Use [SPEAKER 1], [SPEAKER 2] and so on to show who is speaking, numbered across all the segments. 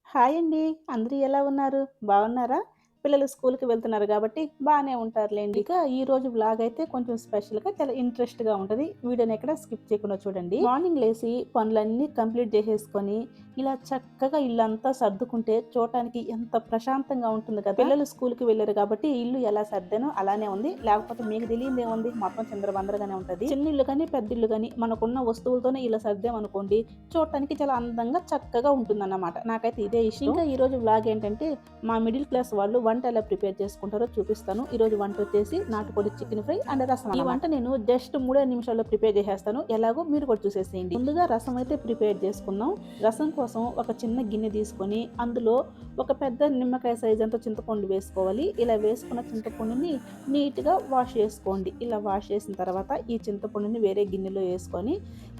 [SPEAKER 1] Hi అండి. అందరూ ఎలా ఉన్నారు? బాగున్నారా? పిల్లలు స్కూల్‌కి వెళ్తున్నారు గాబట్టి బానే ఉంటారులెండి. ఇక ఈరోజు వ్లాగ్ అయితే కొంచెం స్పెషల్‌గా చాలా ఇంట్రెస్ట్‌గా ఉంటది. వీడియోని ఎక్కడ స్కిప్ చేయకుండా చూడండి. మార్నింగ్ లేసి పనులన్నీ కంప్లీట్ జేసేసుకొని, ఇలా చక్కగా ఇల్లంతా సర్దుకుంటే చూడటానికి ఎంత ప్రశాంతంగా ఉంటుంది కదా! పిల్లలు స్కూల్‌కి వెళ్లారు గాబట్టి ఇల్లు ఎలా సర్దానో అలానే ఉంది. లేకపోతే మీకు తెలియనిదేముంది మొత్తం చిందరవందరగానే ఉంటది. చిన్న ఇల్లు గాని, పెద్ద ఇల్లు గాని మనకున్న వస్తువులతోనే ఇలా సర్దామనుకోండి చూడటానికి చాలా అందంగా, చక్కగా ఉంటుందన్నమాట. నాకైతే ఇదే ఇష్టం. ఇంకా ఈరోజు వ్లాగ్ ఏంటంటే, మా మిడిల్ క్లాస్ వాళ్ళు వంట ఎలా ప్రిపేర్ చేసుకుంటారో చూపిస్తాను. ఈరోజు వంట వచ్చేసి నాటుకోడి చికెన్ ఫ్రై అండ్ రసం అన్నమాట. ఈ వంట నేను జస్ట్ 3 నిమిషాల్లో ప్రిపేర్ చేసేస్తాను. ఎలాగో మీరు కూడా చూసేసేయండి. ముందుగా రసం అయితే ప్రిపేర్ చేసుకుందాం. రసం కోసం ఒక చిన్న గిన్నె తీసుకొని, అందులో ఒక పెద్ద నిమ్మకాయ సైజ్ అంత చింతపండు వేసుకోవాలి. ఇలా వేసుకున్న చింతపండుని నీట్‌గా వాష్ చేసుకోండి. ఇలా వాష్ చేసిన తర్వాత ఈ చింతపండుని వేరే గిన్నెలో వేసుకొని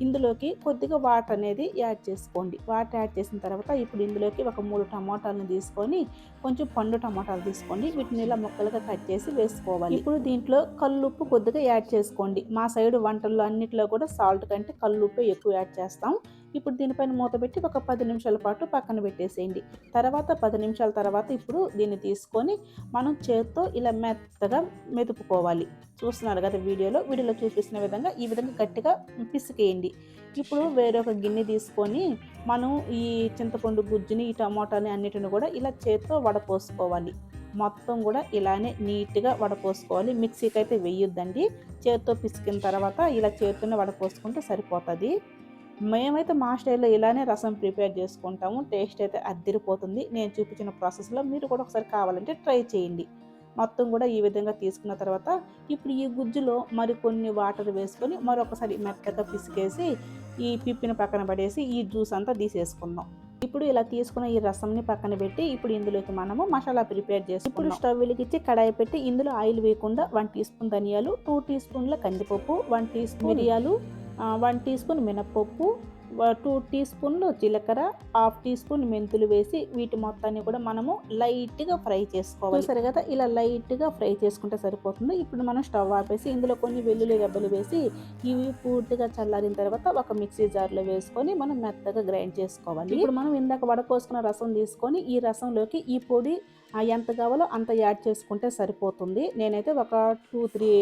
[SPEAKER 1] ఇందులోకి కొద్దిగా వాటర్ అనేది యాడ్ చేసుకోండి. వాటర్ యాడ్ చేసిన తర్వాత ఇప్పుడు ఇందులోకి ఒక 3 టమాటాలను తీసుకొని కొంచెం పండు టమాటాలు తీసుకోండి. వీటిని ఇలా ముక్కలుగా కట్ చేసి వేసుకోవాలి. ఇప్పుడు దీంట్లో కల్లుప్పు కొద్దిగా యాడ్ చేసుకోండి. మా సైడ్ వంటల్లో అన్నిట్లో కూడా సాల్ట్ కంటే కల్లుప్పే ఎక్కువ యాడ్ చేస్తాం. ఇప్పుడు దీనిపైన మూత పెట్టి ఒక 10 నిమిషాల పాటు పక్కన పెట్టేసేయండి. తర్వాత 10 నిమిషాల తర్వాత ఇప్పుడు దీన్ని తీసుకొని మనం చేత్తో ఇలా మెత్తగా మెదుపుకోవాలి. చూస్తున్నారు కదా వీడియోలో చూపిస్తున్న విధంగా ఈ విధంగా గట్టిగా పిసికేయండి. ఇప్పుడు వేరొక గిన్నె తీసుకొని మనం ఈ చింతపండు గుజ్జుని ఈ టమాటాని అన్నిటిని కూడా ఇలా చేత్తో వడపోసుకోవాలి. మొత్తం కూడా ఇలానే నీట్‌గా వడపోసుకోవాలి. మిక్సీకి అయితే వేయొద్దండి. చేత్తో పిసికిన తర్వాత ఇలా చేత్తోనే వడపోసుకుంటే సరిపోతది. మేమైతే మా స్టైల్‌లో ఇలానే రసం ప్రిపేర్ చేసుకుంటాము. టేస్ట్ అయితే అద్దిరిపోతుంది. నేను చూపించిన ప్రాసెస్‌లో మీరు కూడా ఒకసారి కావాలంటే ట్రై చేయండి. మొత్తం కూడా ఈ విధంగా తీసుకున్న తర్వాత ఇప్పుడు ఈ గుజ్జులో మరికొన్ని వాటర్ వేసుకొని మరొకసారి మెత్తగా పిసికేసి ఈ పిప్పిని పక్కన పడేసి ఈ జ్యూస్ అంతా తీసేసుకుందాం. ఇప్పుడు ఇలా తీసుకున్న ఈ రసంని పక్కన పెట్టి ఇప్పుడు ఇందులోకి మనము మసాలా ప్రిపేర్ చేసుకుందాం. ఇప్పుడు స్టవ్ వెలిగించి కడాయి పెట్టి ఇందులో ఆయిల్ వేయకుండా 1 టీ స్పూన్ ధనియాలు, 2 టీ స్పూన్ల కందిపప్పు, 1 టీ స్పూన్ మిరియాలు, 1 టీ స్పూన్ మినపప్పు, 2 టీ స్పూన్లు జీలకర్ర, హాఫ్ టీ స్పూన్ మెంతులు వేసి వీటి మొత్తాన్ని కూడా మనము లైట్‌గా ఫ్రై చేసుకోవాలి. చూసారు కదా ఇలా లైట్‌గా ఫ్రై చేసుకుంటే సరిపోతుంది. ఇప్పుడు మనం స్టవ్ ఆపేసి ఇందులో కొన్ని వెల్లుల్లి రెబ్బలు వేసి ఇవి పూర్తిగా చల్లారిన తర్వాత ఒక మిక్సీ జార్‌లో వేసుకొని మనం మెత్తగా గ్రైండ్ చేసుకోవాలి. ఇప్పుడు మనం ఇందాక వడపోసుకున్న రసం తీసుకొని ఈ రసంలోకి ఈ పొడి ఎంత కావాలో అంత యాడ్ చేసుకుంటే సరిపోతుంది. నేనైతే ఒక 2, 3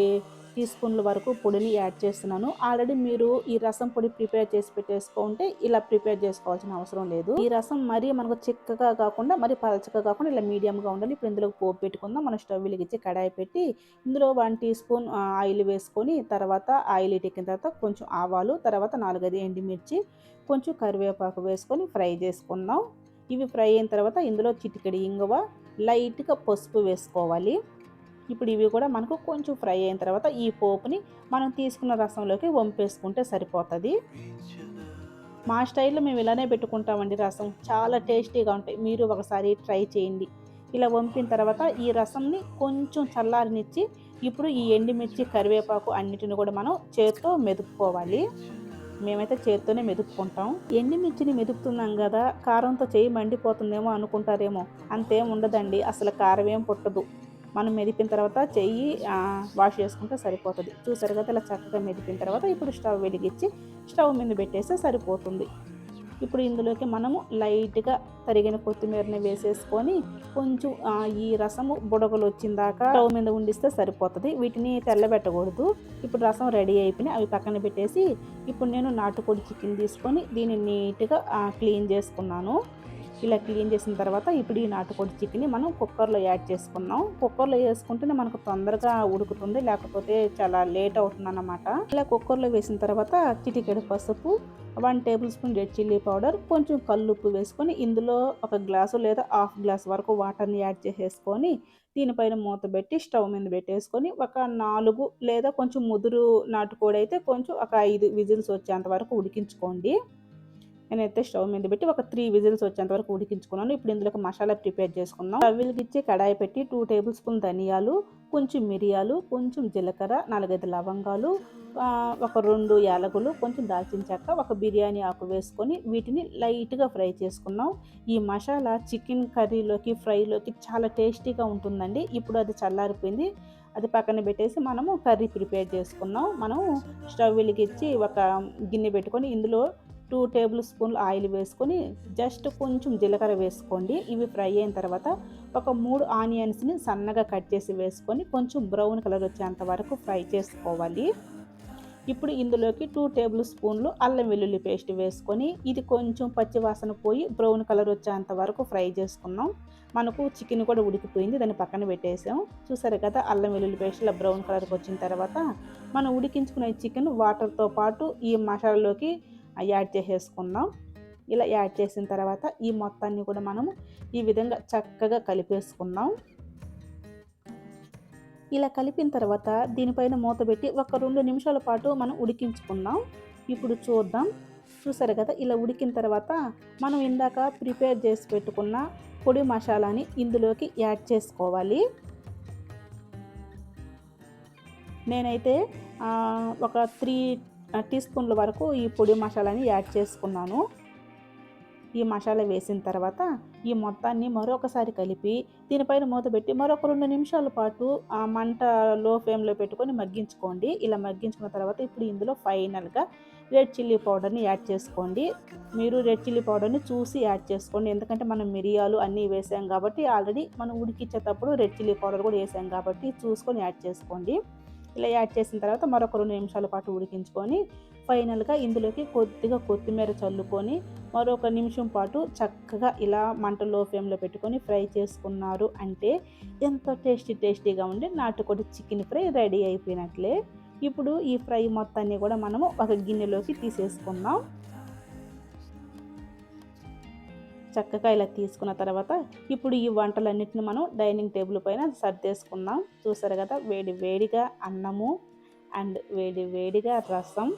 [SPEAKER 1] టీ స్పూన్ల వరకు పొడిని యాడ్ చేస్తున్నాను. ఆల్రెడీ మీరు ఈ రసం పొడి ప్రిపేర్ చేసి పెట్టేసుకుంటే ఇలా ప్రిపేర్ చేసుకోవాల్సిన అవసరం లేదు. ఈ రసం మరీ మనకు చిక్కగా కాకుండా మరి పలచగా కాకుండా ఇలా మీడియంగా ఉండాలి. ఇప్పుడు ఇందులో పోపు పెట్టుకుందాం. మనం స్టవ్ వెలిగించి కడాయి పెట్టి ఇందులో 1 టీ స్పూన్ ఆయిల్ వేసుకొని తర్వాత ఆయిల్ ఎక్కిన తర్వాత కొంచెం ఆవాలు, తర్వాత 4, 5 ఎండుమిర్చి, కొంచెం కరివేపాకు వేసుకొని ఫ్రై చేసుకుందాం. ఇవి ఫ్రై అయిన తర్వాత ఇందులో చిటికెడు ఇంగువ, లైట్‌గా పసుపు వేసుకోవాలి. ఇప్పుడు ఇవి కూడా మనకు కొంచెం ఫ్రై అయిన తర్వాత ఈ పోపుని మనం తీసుకున్న రసంలోకి వంపేసుకుంటే సరిపోతుంది. మా స్టైల్లో మేము ఇలానే పెట్టుకుంటామండి రసం. చాలా టేస్టీగా ఉంటాయి. మీరు ఒకసారి ట్రై చేయండి. ఇలా వంపిన తర్వాత ఈ రసంని కొంచెం చల్లారనిచ్చి ఇప్పుడు ఈ ఎండుమిర్చి, కరివేపాకు అన్నిటిని కూడా మనం చేత్తో మెదుపుకోవాలి. మేమైతే చేత్తోనే మెదుపుకుంటాం. ఎండుమిర్చిని మెదుపుతున్నాం కదా, కారంతో చెయ్యి మండిపోతుందేమో అనుకుంటారేమో. అంతేం ఉండదండి. అసలు కారం ఏం పుట్టదు. మనం మెదిపిన తర్వాత చెయ్యి వాష్ చేసుకుంటే సరిపోతుంది. చూసారు కదా ఇలా చక్కగా మెదిపిన తర్వాత ఇప్పుడు స్టవ్ వెలిగించి స్టవ్ మీద పెట్టేస్తే సరిపోతుంది. ఇప్పుడు ఇందులోకి మనము లైట్‌గా తరిగిన కొత్తిమీరని వేసేసుకొని కొంచెం ఈ రసము బుడగలు వచ్చిందాకా స్టవ్ మీద ఉండిస్తే సరిపోతుంది. వీటిని తెల్లబెట్టకూడదు. ఇప్పుడు రసం రెడీ అయిపోయినాయి. అవి పక్కన పెట్టేసి ఇప్పుడు నేను నాటుకోడి చికెన్ తీసుకొని దీన్ని నీట్‌గా క్లీన్ చేసుకున్నాను. ఇలా క్లీన్ చేసిన తర్వాత ఇప్పుడు ఈ నాటుకోడి చికెన్ని మనం కుక్కర్లో యాడ్ చేసుకున్నాం. కుక్కర్లో వేసుకుంటేనే మనకు తొందరగా ఉడుకుతుంది, లేకపోతే చాలా లేట్ అవుతుందన్నమాట. ఇలా కుక్కర్లో వేసిన తర్వాత చిటికెడు పసుపు, 1 table spoon red chilli powder, కొంచెం కల్లుప్పు వేసుకొని ఇందులో ఒక గ్లాసు లేదా హాఫ్ గ్లాస్ వరకు వాటర్ని యాడ్ చేసేసుకొని దీనిపైన మూత పెట్టి స్టవ్ మీద పెట్టేసుకొని ఒక 4 లేదా కొంచెం ముదురు నాటుకోడి అయితే కొంచెం ఒక 5 విజిల్స్ వచ్చేంత వరకు ఉడికించుకోండి. నేనైతే స్టవ్ మీద పెట్టి ఒక 3 విజిల్స్ వచ్చేంత వరకు ఉడికించుకున్నాను. ఇప్పుడు ఇందులోకి మసాలా ప్రిపేర్ చేసుకుందాం. స్టవ్ వెలిగించి కడాయి పెట్టి 2 టేబుల్ స్పూన్ ధనియాలు, కొంచెం మిరియాలు, కొంచెం జీలకర్ర, 4, 5 లవంగాలు, ఒక 2 యాలకులు, కొంచెం దాల్చిన చెక్క, ఒక బిర్యానీ ఆకు వేసుకొని వీటిని లైట్‌గా ఫ్రై చేసుకున్నాం. ఈ మసాలా చికెన్ కర్రీలోకి, ఫ్రైలోకి చాలా టేస్టీగా ఉంటుందండి. ఇప్పుడు అది చల్లారిపోయింది. అది పక్కన పెట్టేసి మనము కర్రీ ప్రిపేర్ చేసుకున్నాం. మనం స్టవ్ వెలిగించి ఒక గిన్నె పెట్టుకొని ఇందులో 2 టేబుల్ స్పూన్లు ఆయిల్ వేసుకొని జస్ట్ కొంచెం జీలకర్ర వేసుకోండి. ఇవి ఫ్రై అయిన తర్వాత ఒక 3 ఆనియన్స్ని సన్నగా కట్ చేసి వేసుకొని కొంచెం బ్రౌన్ కలర్ వచ్చేంత వరకు ఫ్రై చేసుకోవాలి. ఇప్పుడు ఇందులోకి 2 టేబుల్ స్పూన్లు అల్లం వెల్లుల్లి పేస్ట్ వేసుకొని ఇది కొంచెం పచ్చివాసన పోయి బ్రౌన్ కలర్ వచ్చేంత వరకు ఫ్రై చేసుకున్నాం. మనకు చికెన్ కూడా ఉడికిపోయింది, దాన్ని పక్కన పెట్టేసాం. చూసారు కదా, అల్లం వెల్లుల్లి పేస్ట్ ఇలా బ్రౌన్ కలర్కి వచ్చిన తర్వాత మనం ఉడికించుకునే చికెన్ వాటర్తో పాటు ఈ మసాలాలోకి యాడ్ చేసేసుకుందాం. ఇలా యాడ్ చేసిన తర్వాత ఈ మొత్తాన్ని కూడా మనము ఈ విధంగా చక్కగా కలిపేసుకుందాం. ఇలా కలిపిన తర్వాత దీనిపైన మూత పెట్టి ఒక 2 నిమిషాల పాటు మనం ఉడికించుకుందాం. ఇప్పుడు చూద్దాం. చూసారు కదా, ఇలా ఉడికిన తర్వాత మనం ఇందాక ప్రిపేర్ చేసి పెట్టుకున్న పొడి మసాలాని ఇందులోకి యాడ్ చేసుకోవాలి. నేనైతే ఒక 3 టీ స్పూన్ల వరకు ఈ పొడి మసాలాని యాడ్ చేసుకున్నాను. ఈ మసాలా వేసిన తర్వాత ఈ మొత్తాన్ని మరొకసారి కలిపి దీనిపైన మూత పెట్టి మరొక 2 నిమిషాల పాటు ఆ మంట లో ఫ్లేమ్లో పెట్టుకొని మగ్గించుకోండి. ఇలా మగ్గించుకున్న తర్వాత ఇప్పుడు ఇందులో ఫైనల్గా రెడ్ చిల్లీ పౌడర్ని యాడ్ చేసుకోండి. మీరు రెడ్ చిల్లీ పౌడర్ని చూసి యాడ్ చేసుకోండి, ఎందుకంటే మనం మిరియాలు అన్నీ వేసాం కాబట్టి, ఆల్రెడీ మనం ఉడికించేటప్పుడు రెడ్ చిల్లీ పౌడర్ కూడా వేసాం కాబట్టి చూసుకొని యాడ్ చేసుకోండి. ఇలా యాడ్ చేసిన తర్వాత మరొక 2 నిమిషాల పాటు ఉడికించుకొని ఫైనల్గా ఇందులోకి కొద్దిగా కొత్తిమీర చల్లుకొని మరొక నిమిషం పాటు చక్కగా ఇలా మంట లో ఫ్లేమ్లో పెట్టుకొని ఫ్రై చేసుకున్నారు అంటే ఎంతో టేస్టీగా ఉండే నాటుకోడి చికెన్ ఫ్రై రెడీ అయిపోయినట్లే. ఇప్పుడు ఈ ఫ్రై మొత్తాన్ని కూడా మనము ఒక గిన్నెలోకి తీసేసుకుందాం. చక్కగా ఇలా తీసుకున్న తర్వాత ఇప్పుడు ఈ వంటలన్నిటిని మనం డైనింగ్ టేబుల్ పైన సర్దేసుకుందాం. చూసారు కదా, వేడి వేడిగా అన్నము అండ్ వేడి వేడిగా రసం,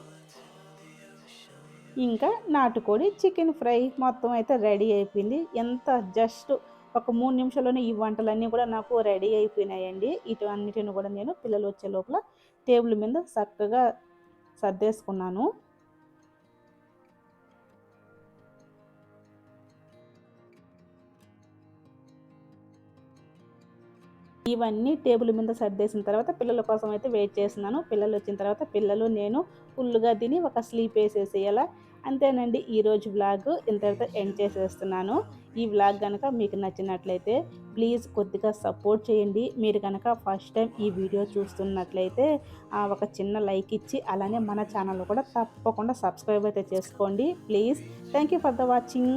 [SPEAKER 1] ఇంకా నాటుకోడి చికెన్ ఫ్రై మొత్తం అయితే రెడీ అయిపోయింది. ఎంత జస్ట్ ఒక 3 నిమిషాల్లోనే ఈ వంటలన్నీ కూడా నాకు రెడీ అయిపోయినాయండి. అన్నిటిని కూడా నేను పిల్లలు వచ్చే లోపల టేబుల్ మీద చక్కగా సర్దేసుకున్నాను. ఇవన్నీ టేబుల్ మీద సర్దేసిన తర్వాత పిల్లల కోసం అయితే వెయిట్ చేస్తున్నాను. పిల్లలు వచ్చిన తర్వాత పిల్లలు నేను ఫుల్గా తిని ఒక స్లీప్ వేసేసేయాల. అంతేనండి, ఈరోజు వ్లాగ్ ఇంతటితో ఎండ్ చేసేస్తున్నాను. ఈ వ్లాగ్ కనుక మీకు నచ్చినట్లయితే ప్లీజ్ కొద్దిగా సపోర్ట్ చేయండి. మీరు కనుక ఫస్ట్ టైం ఈ వీడియో చూస్తున్నట్లయితే ఒక చిన్న లైక్ ఇచ్చి అలానే మన ఛానల్ కూడా తప్పకుండా సబ్స్క్రైబ్ అయితే చేసుకోండి please. Thank you for the watching.